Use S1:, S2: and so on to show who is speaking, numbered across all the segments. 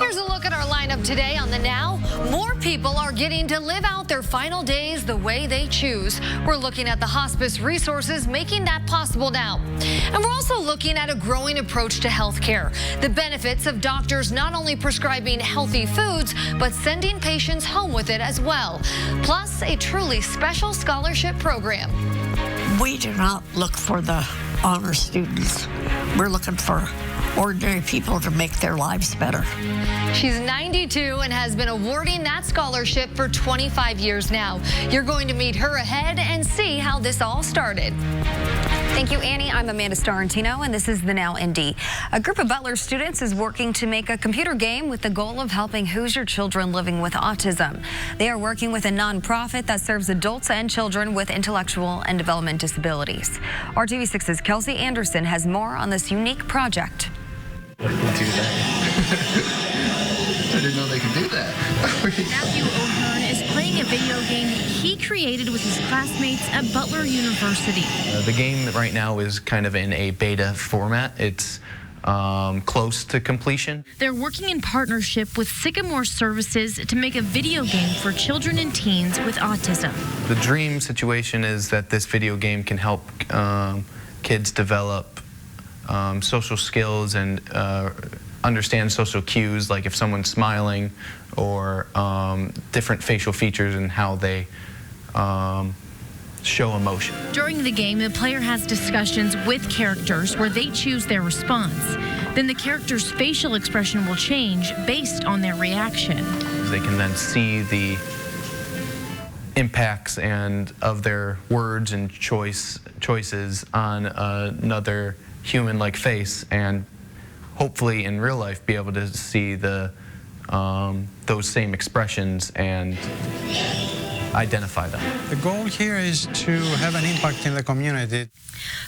S1: Here's a look at our lineup today on The Now. More people are getting to live out their final days the way they choose. We're looking at the hospice resources making that possible now. And we're also looking at a growing approach to health care. The benefits of doctors not only prescribing healthy foods, but sending patients home with it as well. Plus, a truly special scholarship program.
S2: We do not look for the honor students. We're looking for ordinary people to make their lives better.
S1: She's 92 and has been awarding that scholarship for 25 years now. You're going to meet her ahead and see how this all started.
S3: Thank you, Annie. I'm Amanda Starantino, and this is The Now Indy. A group of Butler students is working to make a computer game with the goal of helping Hoosier children living with autism. They are working with a nonprofit that serves adults and children with intellectual and development disabilities. RTV6's Kelsey Anderson has more on this unique project.
S4: I didn't know they could do that.
S5: Matthew O'Hearn is playing a video game he created with his classmates at Butler University.
S4: The game right now is kind of in a beta format. It's close to completion.
S5: They're working in partnership with Sycamore Services to make a video game for children and teens with autism.
S4: The dream situation is that this video game can help kids develop social skills and understand social cues, like if someone's smiling, or different facial features and how they show emotion.
S5: During the game, the player has discussions with characters where they choose their response. Then the character's facial expression will change based on their reaction.
S4: They can then see the impacts of their words and choices on another human-like face, and hopefully in real life be able to see those same expressions and identify them.
S6: The goal here is to have an impact in the community.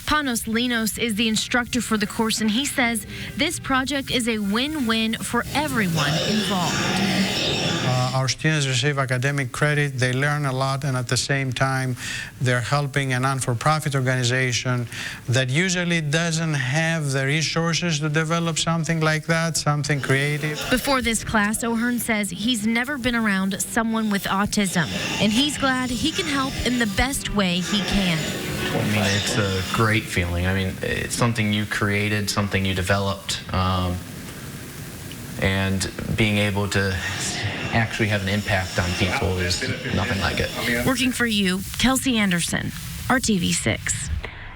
S5: Panos Linos is the instructor for the course, and he says this project is a win-win for everyone involved.
S6: Our students receive academic credit, they learn a lot, and at the same time they're helping a non-for-profit organization that usually doesn't have the resources to develop something like that, something creative.
S5: Before this class, O'Hearn says he's never been around someone with autism, and he's glad he can help in the best way he can.
S4: I mean, it's a great feeling. I mean, it's something you created, something you developed, and being able to actually have an impact on people is nothing like it.
S5: Working for you, Kelsey Anderson, RTV6.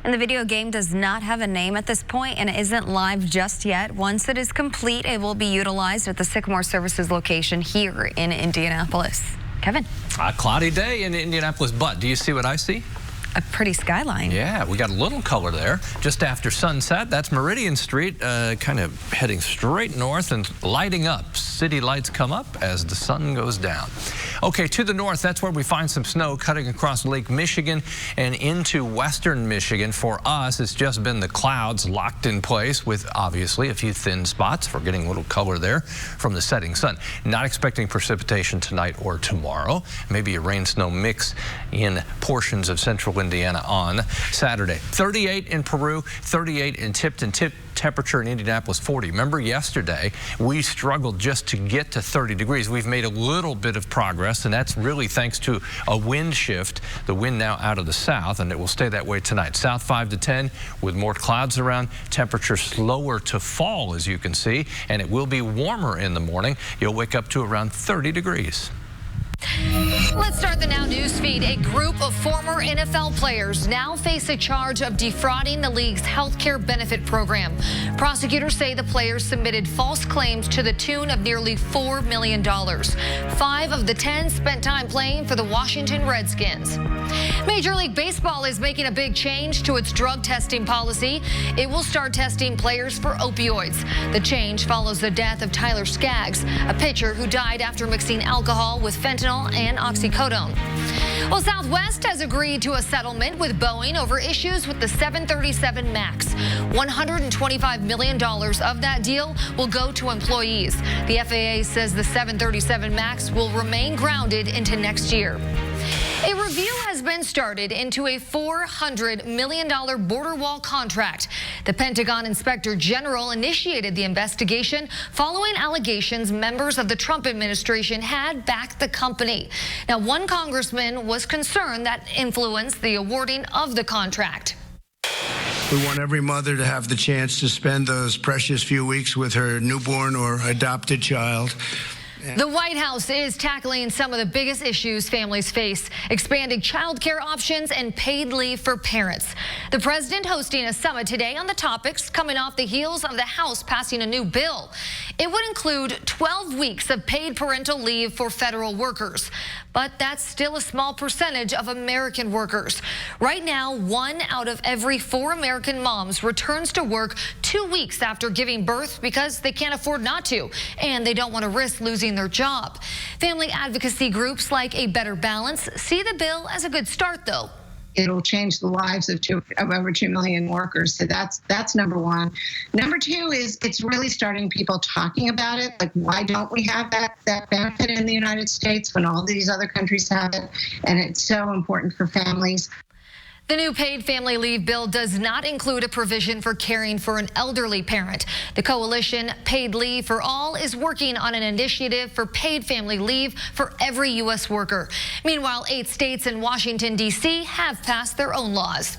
S3: And the video game does not have a name at this point and isn't live just yet. Once it is complete, it will be utilized at the Sycamore Services location here in Indianapolis. Kevin.
S7: A cloudy day in Indianapolis, but do you see what I see?
S3: A pretty skyline.
S7: Yeah, we got a little color there. Just after sunset, that's Meridian Street, kind of heading straight north and lighting up. City lights come up as the sun goes down. Okay, to the north, that's where we find some snow cutting across Lake Michigan and into western Michigan. For us, it's just been the clouds locked in place with obviously a few thin spots. We're getting a little color there from the setting sun. Not expecting precipitation tonight or tomorrow. Maybe a rain-snow mix in portions of central Indiana on Saturday. 38 in Peru, 38 in Tipton. Temperature in Indianapolis 40. Remember yesterday we struggled just to get to 30 degrees. We've made a little bit of progress, and that's really thanks to a wind shift. The wind now out of the south, and it will stay that way tonight. South 5 to 10 with more clouds around. Temperature slower to fall, as you can see, and it will be warmer in the morning. You'll wake up to around 30 degrees.
S1: Let's start the Now News feed. A group of former NFL players now face a charge of defrauding the league's health care benefit program. Prosecutors say the players submitted false claims to the tune of nearly $4 million. 5 of the 10 spent time playing for the Washington Redskins. Major League Baseball is making a big change to its drug testing policy. It will start testing players for opioids. The change follows the death of Tyler Skaggs, a pitcher who died after mixing alcohol with fentanyl and oxycodone. Well, Southwest has agreed to a settlement with Boeing over issues with the 737 MAX. $125 million of that deal will go to employees. The FAA says the 737 MAX will remain grounded into next year. A review has been started into a $400 million border wall contract. The Pentagon Inspector General initiated the investigation following allegations members of the Trump administration had backed the company. Now, one congressman was concerned that influenced the awarding of the contract.
S8: We want every mother to have the chance to spend those precious few weeks with her newborn or adopted child.
S1: The White House is tackling some of the biggest issues families face, expanding child care options and paid leave for parents. The president hosting a summit today on the topics coming off the heels of the House passing a new bill. It would include 12 weeks of paid parental leave for federal workers. But that's still a small percentage of American workers. Right now, 1 out of every 4 American moms returns to work 2 weeks after giving birth because they can't afford not to, and they don't want to risk losing their job. Family advocacy groups like A Better Balance see the bill as a good start, though.
S9: It'll change the lives of over 2 million workers. So that's number one. Number two is it's really starting people talking about it. Like, why don't we have that benefit in the United States when all these other countries have it? And it's so important for families.
S1: The new paid family leave bill does not include a provision for caring for an elderly parent. The coalition Paid Leave for All is working on an initiative for paid family leave for every U.S. worker. Meanwhile, 8 states and Washington, D.C. have passed their own laws.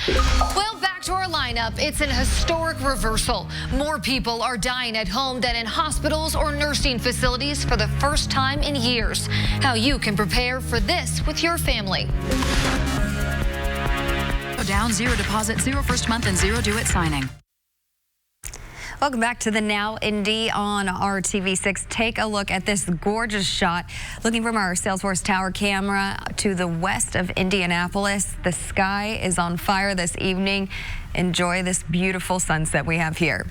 S1: Well, back to our lineup. It's an historic reversal. More people are dying at home than in hospitals or nursing facilities for the first time in years. How you can prepare for this with your family.
S10: Down, 0 deposit, 0 first month, and 0 due at signing.
S3: Welcome back to the Now Indy on RTV6. Take a look at this gorgeous shot. Looking from our Salesforce Tower camera to the west of Indianapolis. The sky is on fire this evening. Enjoy this beautiful sunset we have here.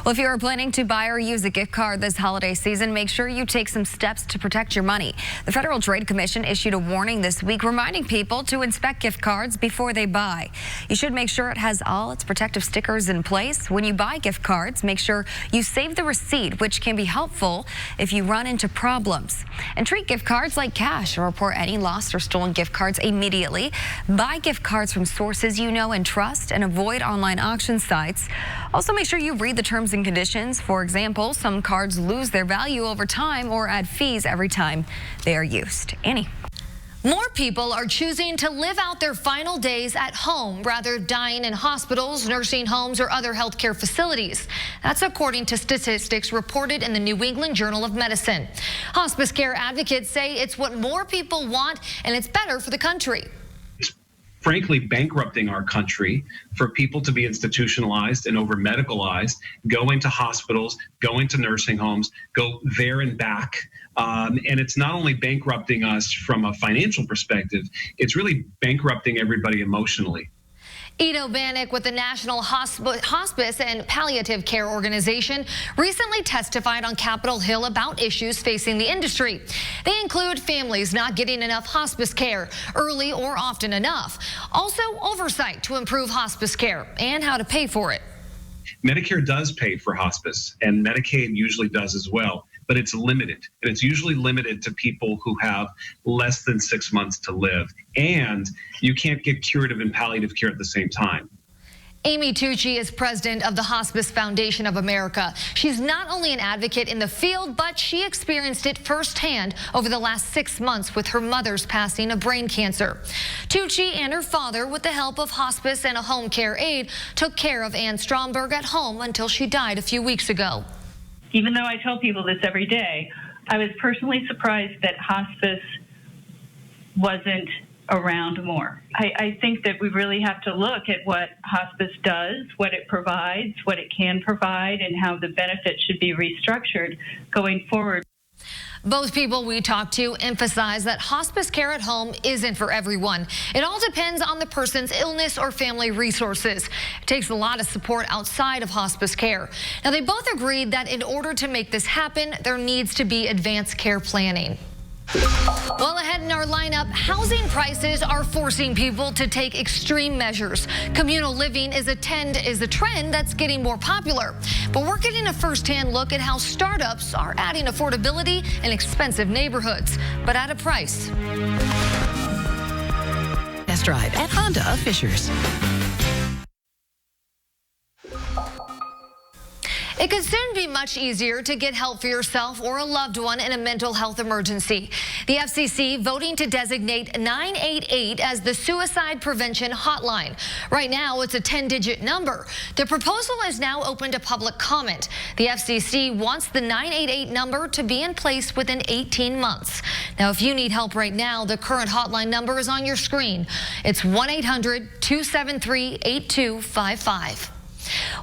S3: Well, if you are planning to buy or use a gift card this holiday season, make sure you take some steps to protect your money. The Federal Trade Commission issued a warning this week reminding people to inspect gift cards before they buy. You should make sure it has all its protective stickers in place. When you buy gift cards, make sure you save the receipt, which can be helpful if you run into problems. And treat gift cards like cash or report any lost or stolen gift cards immediately. Buy gift cards from sources you know and trust and avoid online auction sites. Also, make sure you read the terms and conditions. For example, some cards lose their value over time or add fees every time they are used. Annie.
S1: More people are choosing to live out their final days at home rather than dying in hospitals, nursing homes, or other healthcare facilities. That's according to statistics reported in the New England Journal of Medicine. Hospice care advocates say it's what more people want and it's better for the country.
S11: Frankly, bankrupting our country for people to be institutionalized and over medicalized, go into hospitals, go into nursing homes, go there and back. And it's not only bankrupting us from a financial perspective, it's really bankrupting everybody emotionally.
S1: Ido Banik with the National Hospice and Palliative Care Organization recently testified on Capitol Hill about issues facing the industry. They include families not getting enough hospice care early or often enough. Also, oversight to improve hospice care and how to pay for it.
S11: Medicare does pay for hospice, and Medicaid usually does as well, but it's limited. And it's usually limited to people who have less than 6 months to live. And you can't get curative and palliative care at the same time.
S1: Amy Tucci is president of the Hospice Foundation of America. She's not only an advocate in the field, but she experienced it firsthand over the last 6 months with her mother's passing of brain cancer. Tucci and her father, with the help of hospice and a home care aide, took care of Ann Stromberg at home until she died a few weeks ago.
S12: Even though I tell people this every day, I was personally surprised that hospice wasn't around more. I think that we really have to look at what hospice does, what it provides, what it can provide, and how the benefits should be restructured going forward.
S1: Both people we talked to emphasize that hospice care at home isn't for everyone. It all depends on the person's illness or family resources. It takes a lot of support outside of hospice care. Now, they both agreed that in order to make this happen, there needs to be advanced care planning. Well, ahead in our lineup, housing prices are forcing people to take extreme measures. Communal living is a trend that's getting more popular. But we're getting a first-hand look at how startups are adding affordability in expensive neighborhoods, but at a price.
S13: test drive at Honda of Fishers.
S1: It could soon be much easier to get help for yourself or a loved one in a mental health emergency. The FCC voting to designate 988 as the suicide prevention hotline. Right now, it's a 10-digit number. The proposal is now open to public comment. The FCC wants the 988 number to be in place within 18 months. Now, if you need help right now, the current hotline number is on your screen. It's 1-800-273-8255.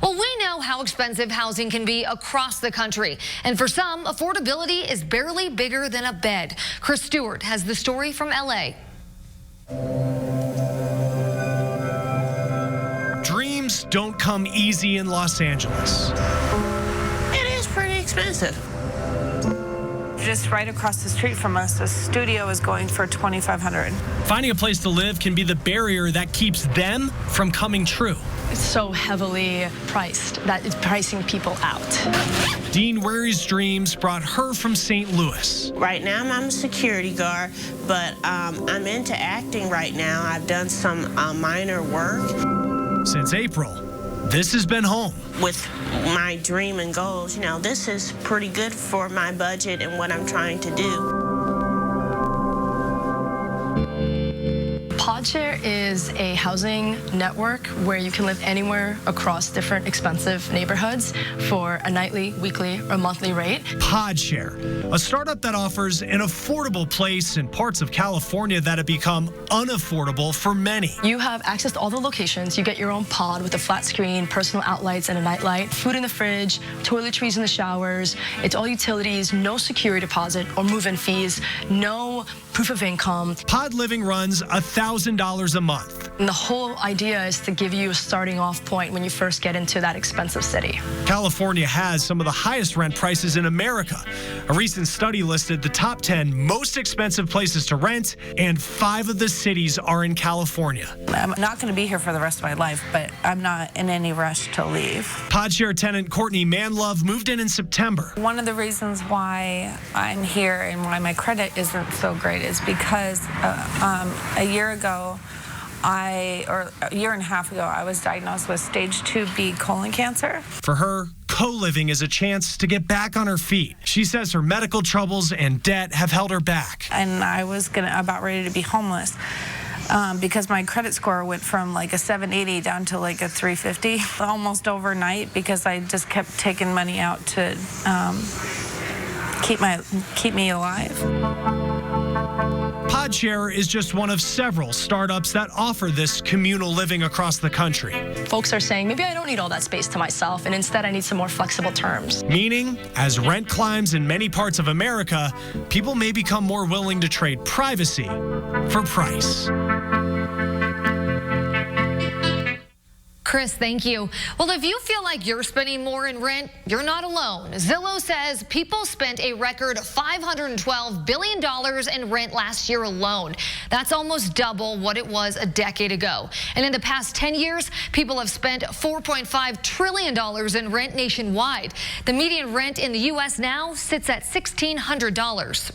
S1: Well, we know how expensive housing can be across the country. And for some, affordability is barely bigger than a bed. Chris Stewart has the story from LA.
S14: Dreams don't come easy in Los Angeles.
S15: It is pretty expensive. Just right across the street from us, a studio is going for $2,500.
S14: Finding a place to live can be the barrier that keeps them from coming true.
S16: It's so heavily priced that it's pricing people out.
S14: Dean Ware's dreams brought her from St. Louis.
S15: Right now, I'm a security guard, but I'm into acting right now. I've done some minor work.
S14: Since April, this has been home.
S15: With my dream and goals, you know, this is pretty good for my budget and what I'm trying to do.
S16: PodShare is a housing network where you can live anywhere across different expensive neighborhoods for a nightly, weekly, or monthly rate.
S14: PodShare, a startup that offers an affordable place in parts of California that have become unaffordable for many.
S16: You have access to all the locations. You get your own pod with a flat screen, personal outlights, and a nightlight, food in the fridge, toiletries in the showers. It's all utilities, no security deposit or move-in fees, no proof of income.
S14: Pod Living runs $1,000 a month.
S16: And the whole idea is to give you a starting off point when you first get into that expensive city.
S14: California has some of the highest rent prices in America. A recent study listed the top 10 most expensive places to rent, and 5 of the cities are in California.
S15: I'm not going to be here for the rest of my life, but I'm not in any rush to leave.
S14: PodShare tenant Courtney Manlove moved in September.
S15: One of the reasons why I'm here and why my credit isn't so great is because a year ago, or a year and a half ago, I was diagnosed with stage 2B colon cancer.
S14: For her, co-living is a chance to get back on her feet. She says her medical troubles and debt have held her back.
S15: And I was about ready to be homeless because my credit score went from like a 780 down to like a 350 almost overnight because I just kept taking money out to keep me alive.
S14: PodShare is just one of several startups that offer this communal living across the country.
S16: Folks are saying, maybe I don't need all that space to myself, and instead I need some more flexible terms.
S14: Meaning, as rent climbs in many parts of America, people may become more willing to trade privacy for price.
S1: Chris, thank you. Well, if you feel like you're spending more in rent, you're not alone. Zillow says people spent a record $512 billion in rent last year alone. That's almost double what it was a decade ago. And in the past 10 years, people have spent $4.5 trillion in rent nationwide. The median rent in the U.S. now sits at $1,600.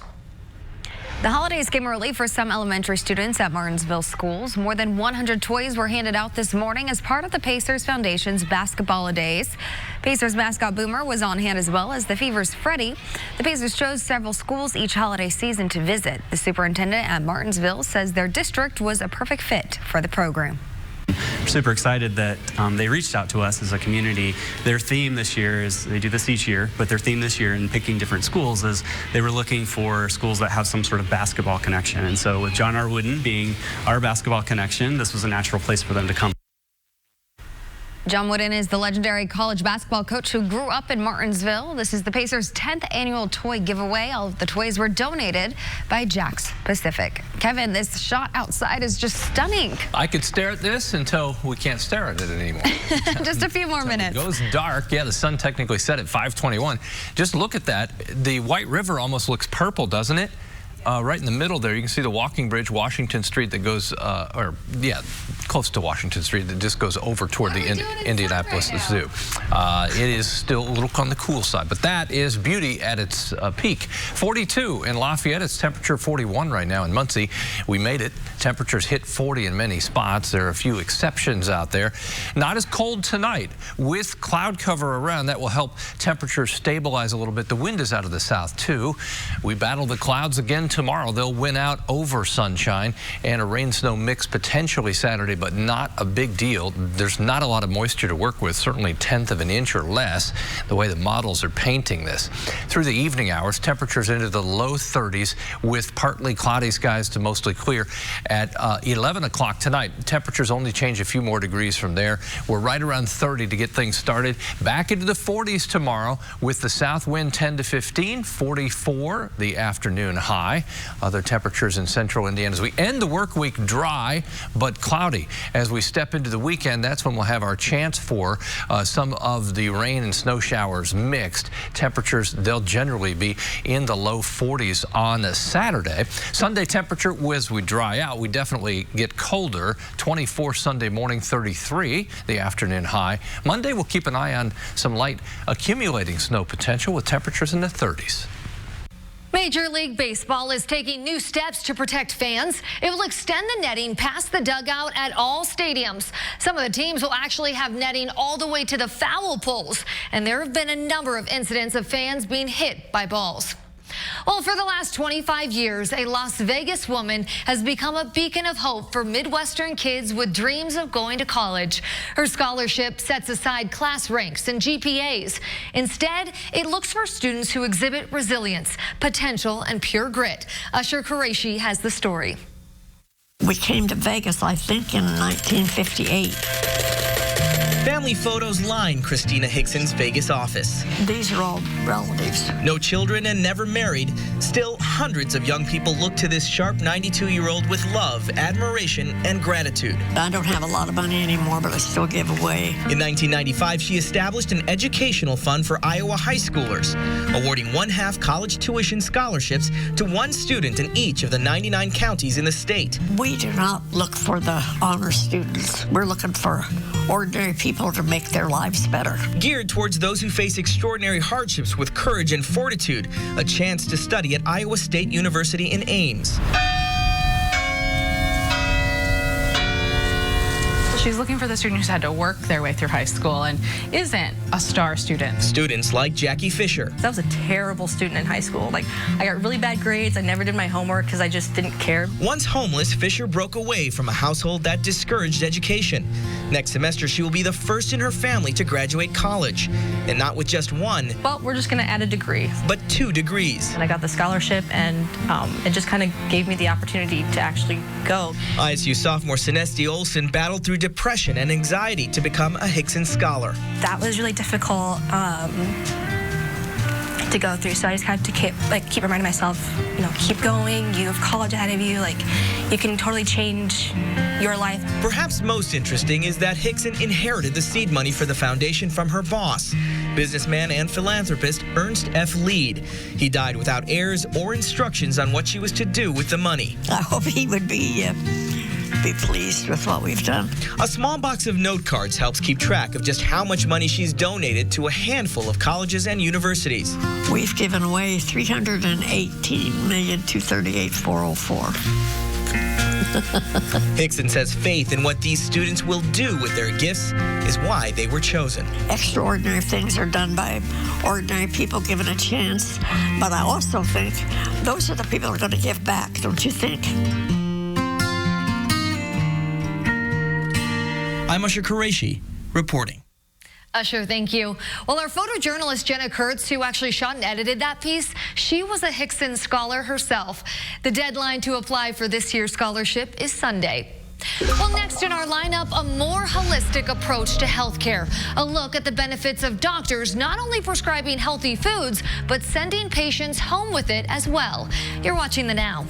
S3: The holidays came early for some elementary students at Martinsville schools. More than 100 toys were handed out this morning as part of the Pacers Foundation's Basketball-A-Days. Pacers mascot Boomer was on hand as well as the Fever's Freddie. The Pacers chose several schools each holiday season to visit. The superintendent at Martinsville says their district was a perfect fit for the program.
S17: We're super excited that they reached out to us as a community. Their theme this year is, they do this each year, but their theme this year in picking different schools is they were looking for schools that have some sort of basketball connection. And so with John R. Wooden being our basketball connection, this was a natural place for them to come.
S3: John Wooden is the legendary college basketball coach who grew up in Martinsville. This is the Pacers' 10th annual toy giveaway. All of the toys were donated by Jack's Pacific. Kevin, this shot outside is just stunning.
S7: I could stare at this until we can't stare at it anymore.
S3: Just a few more minutes.
S7: It goes dark. Yeah, the sun technically set at 5:21. Just look at that. The White River almost looks purple, doesn't it? right in the middle there, you can see the walking bridge, Washington Street, that goes, close to Washington Street, that just goes over toward the Indianapolis Zoo. It is still a little on the cool side, but that is beauty at its peak. 42 in Lafayette. It's temperature 41 right now in Muncie. We made it. Temperatures hit 40 in many spots. There are a few exceptions out there. Not as cold tonight. With cloud cover around, that will help temperatures stabilize a little bit. The wind is out of the south, too. We battle the clouds again tomorrow. They'll win out over sunshine, and a rain-snow mix potentially Saturday, but not a big deal. There's not a lot of moisture to work with, certainly 1/10 of an inch or less, the way the models are painting this. Through the evening hours, temperatures into the low 30s with partly cloudy skies to mostly clear. At 11 o'clock tonight, temperatures only change a few more degrees from there. We're right around 30 to get things started. Back into the 40s tomorrow with the south wind 10 to 15, 44 the afternoon high. Other temperatures in central Indiana as we end the work week dry but cloudy. As we step into the weekend, that's when we'll have our chance for some of the rain and snow showers mixed. Temperatures, they'll generally be in the low 40s on a Saturday. Sunday temperature, as we dry out, we definitely get colder. 24 Sunday morning, 33 the afternoon high. Monday, we'll keep an eye on some light accumulating snow potential with temperatures in the 30s.
S1: Major League Baseball is taking new steps to protect fans. It will extend the netting past the dugout at all stadiums. Some of the teams will actually have netting all the way to the foul poles, and there have been a number of incidents of fans being hit by balls. Well, for the last 25 years, a Las Vegas woman has become a beacon of hope for Midwestern kids with dreams of going to college. Her scholarship sets aside class ranks and GPAs. Instead, it looks for students who exhibit resilience, potential, and pure grit. Usher Qureshi has the story.
S2: We came to Vegas, I think, in 1958.
S18: Family photos line Christina Hickson's Vegas office.
S2: These are all relatives.
S18: No children and never married. Still, hundreds of young people look to this sharp 92-year-old with love, admiration, and gratitude.
S2: I don't have a lot of money anymore, but I still give away.
S18: In 1995, she established an educational fund for Iowa high schoolers, awarding 1/2 college tuition scholarships to one student in each of the 99 counties in the state.
S2: We do not look for the honor students. We're looking for ordinary people to make their lives better.
S18: Geared towards those who face extraordinary hardships with courage and fortitude, a chance to study at Iowa State University in Ames.
S19: She's looking for the student who's had to work their way through high school and isn't a star student.
S18: Students like Jackie Fisher.
S16: I was a terrible student in high school. I got really bad grades. I never did my homework because I just didn't care.
S18: Once homeless, Fisher broke away from a household that discouraged education. Next semester, she will be the first in her family to graduate college. And not with just one.
S16: Well, we're just going to add a degree.
S18: But 2 degrees.
S16: And I got the scholarship, and it just kind of gave me the opportunity to actually go.
S18: ISU sophomore Sinesti Olson battled through depression and anxiety to become a Hickson Scholar.
S16: That was really difficult to go through, so I just had to keep reminding myself, keep going, you have college ahead of you, you can totally change your life.
S18: Perhaps most interesting is that Hickson inherited the seed money for the foundation from her boss, businessman and philanthropist Ernst F. Lead. He died without heirs or instructions on what she was to do with the money.
S2: I hope he would be pleased with what we've done.
S18: A small box of note cards helps keep track of just how much money she's donated to a handful of colleges and universities.
S2: We've given away $318,238,404.
S18: Hickson says faith in what these students will do with their gifts is why they were chosen.
S2: Extraordinary things are done by ordinary people given a chance, but I also think those are the people who are going to give back, don't you think?
S18: I'm Usher Qureshi, reporting.
S1: Usher, thank you. Well, our photojournalist Jenna Kurtz, who actually shot and edited that piece, she was a Hickson Scholar herself. The deadline to apply for this year's scholarship is Sunday. Well, next in our lineup, a more holistic approach to healthcare. A look at the benefits of doctors not only prescribing healthy foods, but sending patients home with it as well. You're watching The Now.